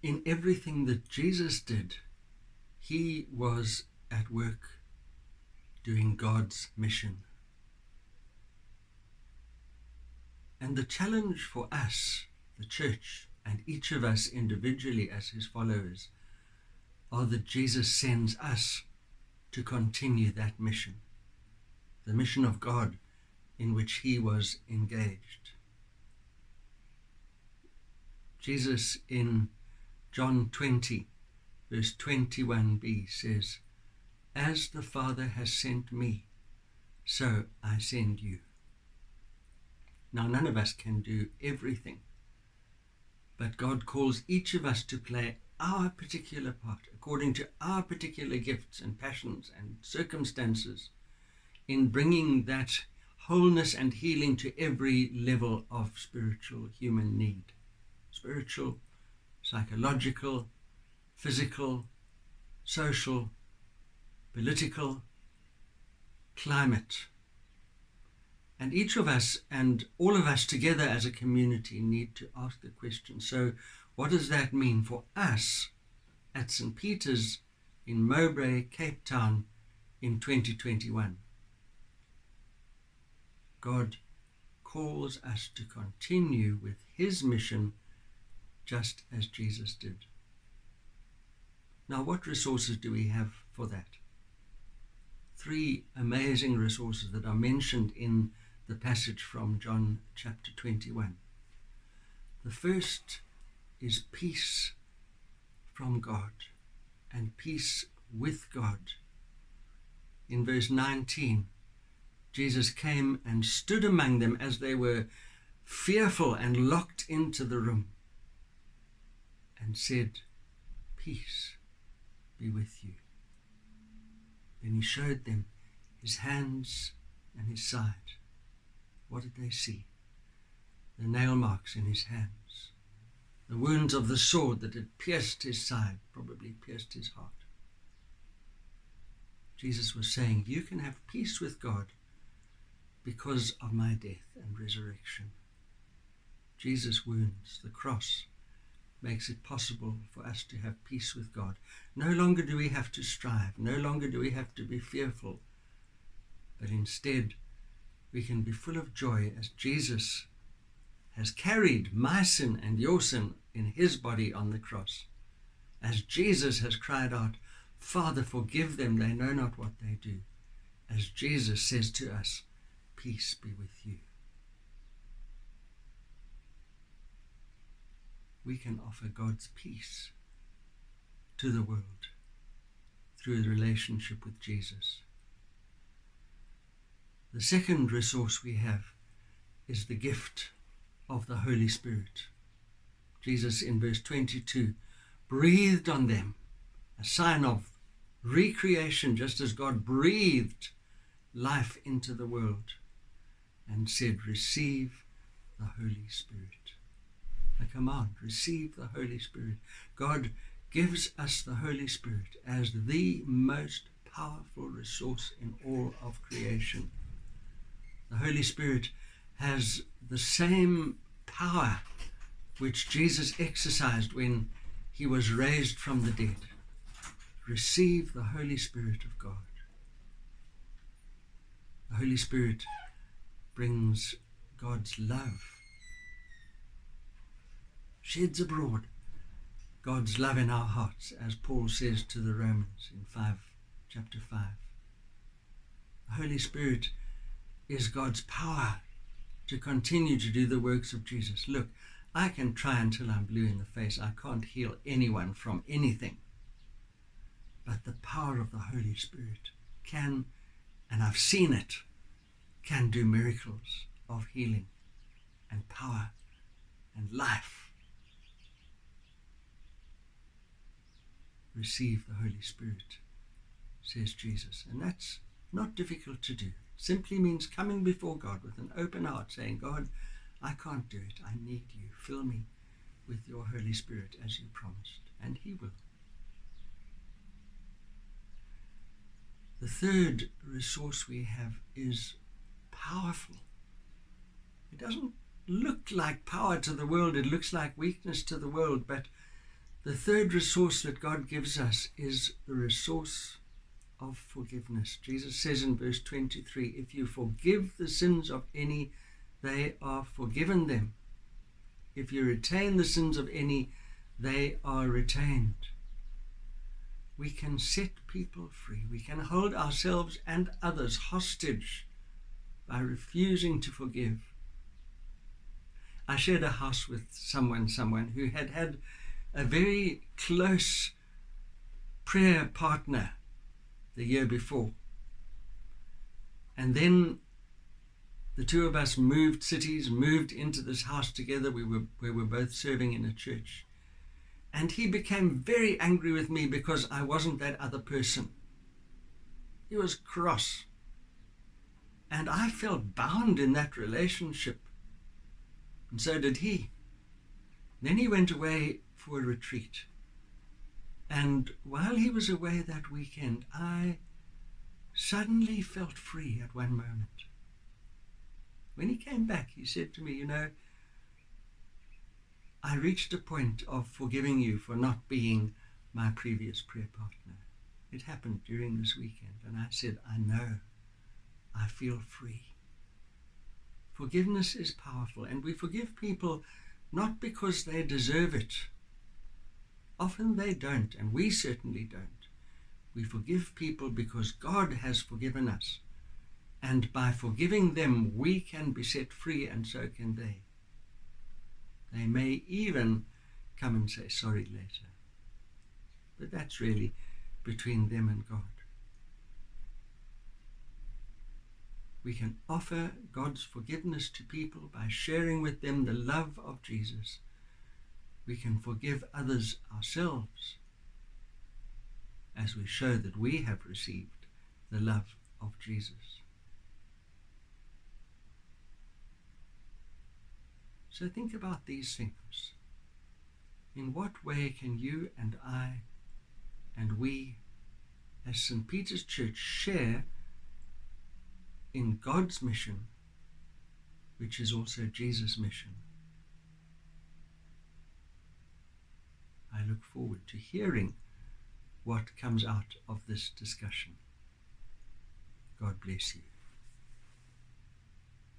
in everything that Jesus did, he was at work doing God's mission. And the challenge for us, the church, and each of us individually as his followers, are that Jesus sends us to continue that mission, the mission of God in which he was engaged. Jesus in John 20, verse 21b says, "As the Father has sent me, so I send you." Now, none of us can do everything, but God calls each of us to play our particular part according to our particular gifts and passions and circumstances in bringing that wholeness and healing to every level of spiritual human need. Spiritual, psychological, physical, social, political, climate. And each of us and all of us together as a community need to ask the question, so what does that mean for us at St. Peter's in Mowbray, Cape Town in 2021? God calls us to continue with his mission just as Jesus did. Now, what resources do we have for that? 3 amazing resources that are mentioned in the passage from John chapter 21. The first is peace from God and peace with God. In verse 19, Jesus came and stood among them as they were fearful and locked into the room and said, "Peace be with you." Then he showed them his hands and his side. What did they see? The nail marks in his hands, the wounds of the sword that had pierced his side, probably pierced his heart. Jesus was saying, you can have peace with God because of my death and resurrection. Jesus' wounds, the cross, makes it possible for us to have peace with God. No longer do we have to strive. No longer do we have to be fearful. But instead, we can be full of joy as Jesus has carried my sin and your sin in his body on the cross. As Jesus has cried out, "Father, forgive them, they know not what they do." As Jesus says to us, "Peace be with you." We can offer God's peace to the world through the relationship with Jesus. The second resource we have is the gift of the Holy Spirit. Jesus in verse 22 breathed on them, a sign of recreation, just as God breathed life into the world, and said, "Receive the Holy Spirit." A command, receive the Holy Spirit. God gives us the Holy Spirit as the most powerful resource in all of creation. The Holy Spirit has the same power which Jesus exercised when he was raised from the dead. Receive the Holy Spirit of God. The Holy Spirit brings God's love, sheds abroad God's love in our hearts, as Paul says to the Romans in chapter 5. The Holy Spirit is God's power to continue to do the works of Jesus. Look, I can try until I'm blue in the face. I can't heal anyone from anything. But the power of the Holy Spirit can, and I've seen it, can do miracles of healing and power and life. Receive the Holy Spirit, says Jesus. And that's not difficult to do. It simply means coming before God with an open heart, saying, "God, I can't do it. I need you. Fill me with your Holy Spirit as you promised." And he will. The third resource we have is powerful. It doesn't look like power to the world. It looks like weakness to the world, but The third resource that God gives us is the resource of forgiveness. Jesus says in verse 23, if you forgive the sins of any, they are forgiven them. If you retain the sins of any, they are retained. We can set people free. We can hold ourselves and others hostage by refusing to forgive. I shared a house with someone who had a very close prayer partner the year before. And then the two of us moved cities, moved into this house together. We were both serving in a church. And he became very angry with me because I wasn't that other person. He was cross. And I felt bound in that relationship. And so did he. Then he went away for a retreat. And while he was away that weekend, I suddenly felt free at one moment. When he came back, he said to me, I reached a point of forgiving you for not being my previous prayer partner. It happened during this weekend. And I said, I know. I feel free. Forgiveness is powerful, and we forgive people not because they deserve it. Often they don't, and we certainly don't. We forgive people because God has forgiven us. And by forgiving them, we can be set free, and so can they. They may even come and say sorry later. But that's really between them and God. We can offer God's forgiveness to people by sharing with them the love of Jesus. We can forgive others ourselves as we show that we have received the love of Jesus. So think about these things. In what way can you and I and we as St. Peter's Church share in God's mission, which is also Jesus' mission? I look forward to hearing what comes out of this discussion. God bless you.